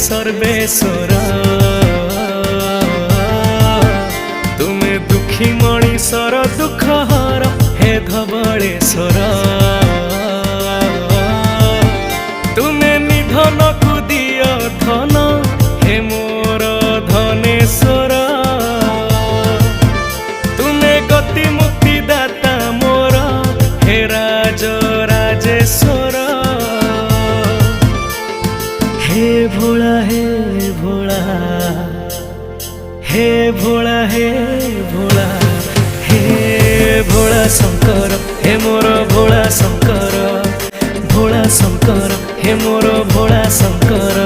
सर्वेश्वर तुमे दुखी मणिषर दुख हर हे धवलेश्वर तुमे निधन को दियो धन हे मोर धनेश्वर तुमे गति मुक्ति दाता मोर हे राज राजेश्वर हे भोला हे भोला हे भोला हे भोला हे भोला शंकर हे मोर भोला शंकर हे मोर भोला शंकर।